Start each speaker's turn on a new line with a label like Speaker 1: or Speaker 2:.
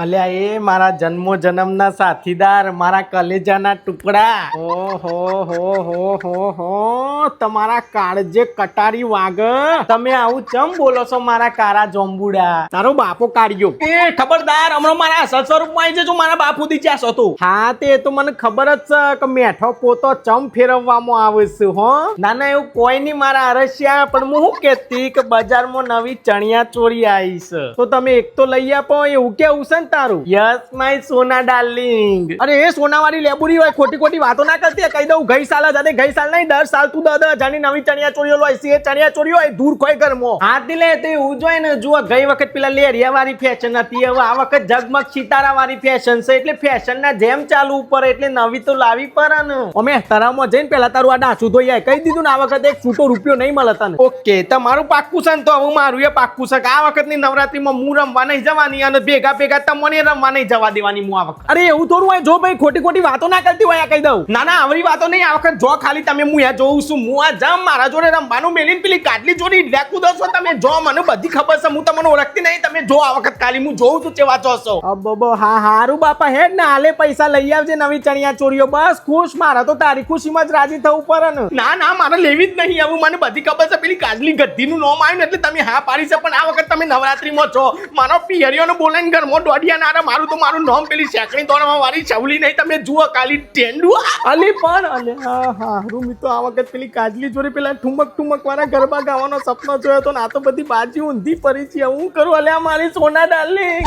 Speaker 1: અલ્યા એ મારા જન્મો જન્મના સાથીદાર, મારા કલેજાના ટુકડા. હો તમારા કાળજે કટારી વાગ. તમે આવું ચમ બોલો છો મારા કારા જોંબુડા? તારો બાપો કાઢ્યો એ ખબરદાર, હમણાં મારા અસલ સ્વરૂપમાં આવી જજો. મારા બાપુ દીચાસ હતો. હા તે તો મને ખબર જ છે કે મેઠો પોતો ચમ ફેરવવામાં આવે છે. હો ના ના એવું કોઈ નહીં મારા અરસિયા, પણ હું શું કેતી કે બજારમાં નવી ચણિયા ચોરી આવી છે તો તમે એક તો લઈ આપો, એવું કેવું છે ને તારું? Yes my Sona darling. અરે એ સોનાવાળી લેબુરી હોય, ખોટી ખોટી વાતો ના કરતી. કહી દઉં ગઈ સાલ જ, ગઈ સાલ નહીં 10 સાલ તું 10,000ની નવી ચણિયા ચોરીઓ લોય છે. એ ચણિયા ચોરી હોય દૂર કોઈ ઘરમાં હાથ લે તો એવું જોઈ ને. જુઓ ગઈ વખત પેલા લેરિયા વાળી ફેશન હતી, હવે આ વખત ઝગમગ સિતારા વાળી ફેશન છે. એટલે ફેશન ના જેમ ચાલુ ઉપર, એટલે નવી તો લાવી પડે ને. અમે તરાવમાં જઈને પેલા તારું આ ડાચું ધોઈ આય. કહી દીધું ને આ વખત એક છૂટો રૂપિયો નહીં મળે તને. ઓકે તમારું પાક્કું છે ને? તો હવે મારું એ પાક્કું છે કે આ વખતની નવરાત્રીમાં હું રમવા નહીં જવાની અને ભેગા ભેગા તમને રમવા નહીં જવા દેવાની હું આ વખત. અરે એવું થોડું હોય. જો ભાઈ ખોટી ખોટી વાતો ના કરતી હોય કહી દઉં. ના ના આવડી વાતો નહીં. આ વખત જો ખાલી તમે હું આ જોઉં છું, હું આ જમ મારા જોડે રમવાનું મેલીને પેલી કાટલી જોડી લેકું દો છો તમે. જો મને બધી ખબર છે, હું તમને ઓળખતી નહીં. તમે જો આ વખત ખાલી હું જોઉં છું ચેવા છો. અબો હા હારું બાપા હેડ ને હાલે પૈસા લઈ આવજે નવી ચણિયા ચોરીઓ. બસ ખુશ. મારા તો તારી ખુશીમાં જ રાજી થવું પડે ને. ના ના મારે લેવી જ નહીં. હવે મને બધી ખબર છે. પેલી કાજલી ગદ્દીનું નામ આવ્યું એટલે તમે હા પાડી છે. પણ આ વખત તમે નવરાત્રીમાં છો. મારો પિયરીઓને બોલાઈને ઘરમાં દોડિયા ના. મારું તો મારું નામ પેલી શેકણી દોડવા વાળી છવલી નહીં. તમે જુઓ કાલી ટેન્ડુ અલી પણ અલે હા હારું. મેં તો આ વખત પેલી કાજલી જોડે પેલા ઠુમક વાળા ગરબા ગાવાનો સપનો જોયો તો. આ તો બધી બાજી ઊંધી પડી છે. હું કરું અલ્યા મારી સોના ડાર્લિંગ.